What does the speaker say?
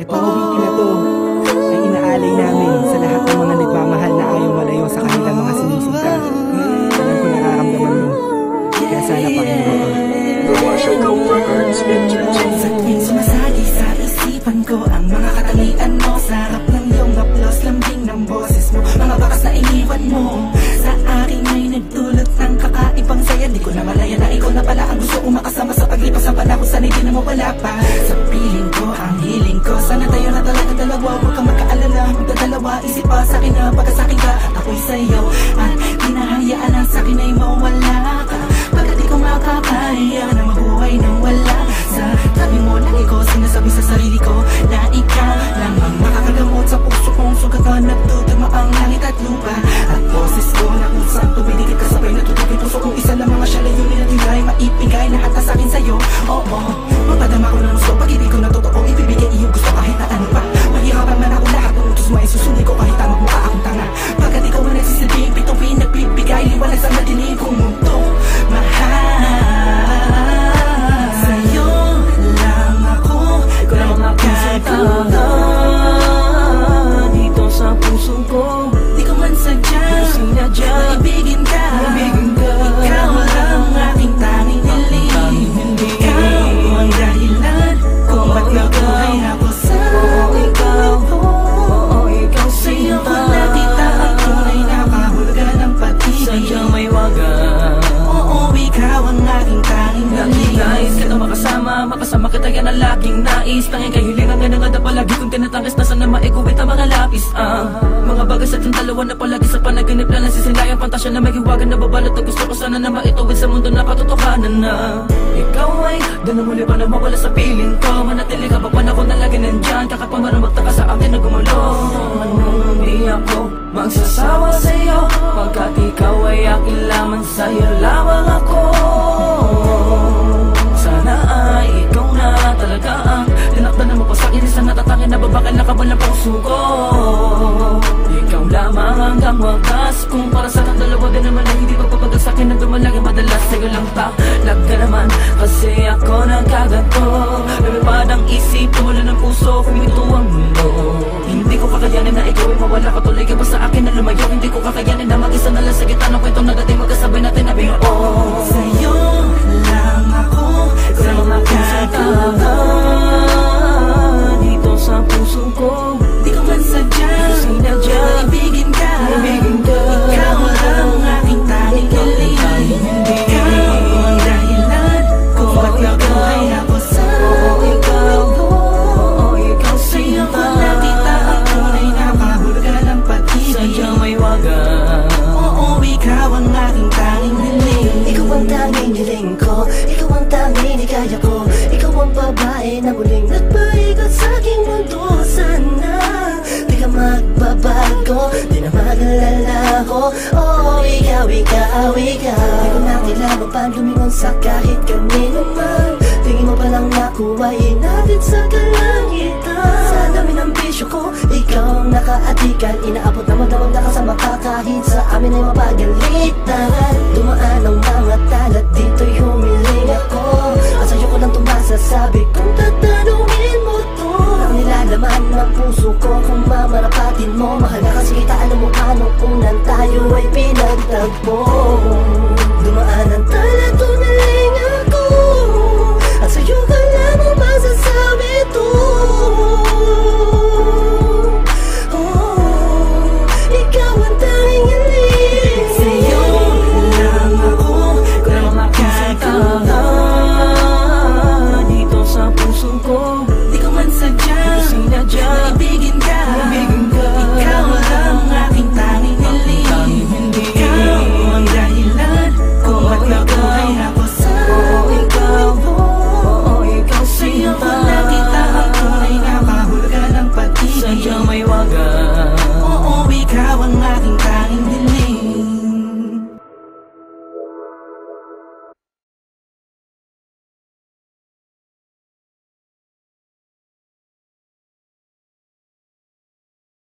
pang-awitin na to ay inaalay namin sa lahat ng mga nagmamahal na ayaw malayo sa kanilang mga sinisinta. Alam ko nararamdaman mo, kaya sana pakinggan mo. Sa tuwing sumasagi sa isipan ko ang mga katangian mo, sarap ng iyong haplos, lambing ng boses mo, mga bakas na iniwan mo sa akin ay nagdulot ng kakaibang saya. Di ko na malaya na ikaw na pala ang gusto kong makasama sa paglipas ng panahon. Sana'y di na mawala pa sa piling ko, ang hiling ko. Sana tayo na talaga dalawa, huwag kang magkaalala, magdadalawa, isip pa sa akin na baka sa akin ka at ako'y sa'yo. At hinahayaan na sa akin ay mawala ka, pagkat di ko makakaya na mabuhay nang wala sa tabi mo. Lagi ko sinasabi sa sarili ko na ikaw lang ang makakagamot sa puso kong sugatan. Nagtutugma ang langit at lupa at boses ko na usang tumidikit kasabay natutupin puso kong isa lang mga siya layunin at hingay maipigay lahat na sa'kin sa'yo. Oo, magpadama ko ng gusto pag hindi ko na totoo ibibigay iyong gusto kahit na ano pa. Mahirapan man ako lahat ng utos mo ay susundin ko kahit tamang mukha akong tanga, pagkat ikaw ang nagsisilbing bituin nagbibigay liwanag sa madilim kong mundo. Mahal sa'yo lang ako, ikaw lang ang makakagawa dito sa puso ko. Di ko man sadya maibigin ka, ikaw lang ang aking tanging hiling. Ikaw ang dahilan kung ba't nabuhay ako sa ikaw. Sa'yo ko nakita ang tunay na kahulugan ng pag-ibig. Sadyang may wagan, oo, ikaw ang aking tanging hiling. Nais kita makasama kita yan ang laging nais. Tanging kahilingan nga nangada palagi kong tinatangis na sana maikuwit ang mga lapis. Mga bagay sa ating dalawa na palagi sa panaginip na nasisilayang pantasya na may hiwagan na babalot na gusto ko sana na maituwid sa mundo na katotohanan na ikaw ay doon muli pa na mawala sa piling ko. Manatili ka pa panahon na lagi nandyan, kakapamarang magtaka sa akin na gumulo. Hindi ako magsasawa sa'yo, pagkat ikaw ay akin lamang, sa'yo lamang ako. Sana ay ikaw na talaga ang tinakdan na mapasakit sa natatangin na babakal na kabal ng puso ko. Ikaw lamang hanggang wagas, kung para sa kang dalawa din naman ay hindi pagpapagal sa akin na dumalagi madalas. Sa'yo lang talaga naman kasi ako nagkagato. Lumipad ang isip, tumula ng puso, huminto ang mundo. Hindi ko kakayanin na ikaw ay mawala ka, tuloy ka ba sa akin na lumayo. Hindi ko kakayanin na mag-isa na lang sa gitna ng kwentong nagating magkasabay natin na biyo. Sa'yo lang ako, ikaw lang ang makakagawa dito sa puso ko. Di ko man sadya maibigin ka, ikaw lang ang aking tanging hiling. Ikaw ang dahilan kung ba't nabuhay ako sa ikaw. Sa'yo ko nakita ang tunay na kahulugan ng pag-ibig. Sadyang may wagan, oo, ikaw ang aking tanging hiling. Ikaw ang tanging hiling ko, ikaw ang tanging hikaya ko. Ikaw ang babae na muling nagpaigot sa aking mundo. Sana di ka magbabago, di na mag-alala ko. Oo, ikaw. Di ko na kailangan pa lumingon sa kahit kanino man. Tingin mo palang nakuhain natin sa kalangitan. Sa dami ng bisyo ko, ikaw ang nakaatikan. Inaabot na magdamag na kasama ka kahit sa amin ay mapagalitan. Dumaan ang mga talat, dito'y humiling ako. At sa'yo ko lang tumasasabi kung tatanungin mo to. Ang nilalaman ng puso ko kung mamarapatin mo. Mahal na kasi kita, alam mo anong unang tayo ay pinagtagpo. Dumaan ang